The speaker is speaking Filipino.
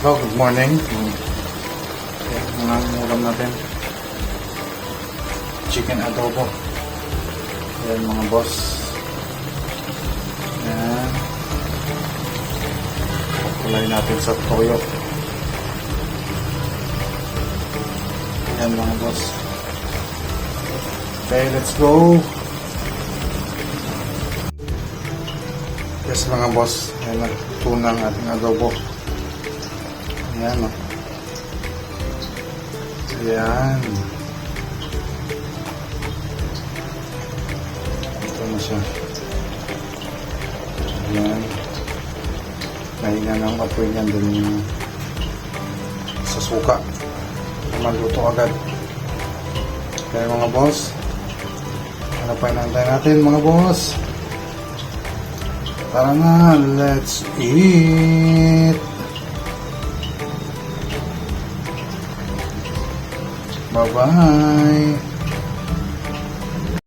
Hello, good morning. Yan, ang ulam natin. Chicken adobo. Yan mga boss. Yan. Kulay natin sa toyo. Yan mga boss. Okay, let's go. Yes mga boss. Yan ang tunang ating adobo. Ayan o. Ayan. Ito na siya. Ayan. Mahina ng apoy niyan dun yung sa suka. Maluto agad. Kaya mga boss, ano pa inantay natin mga boss? Tara na, let's eat! Bye-bye!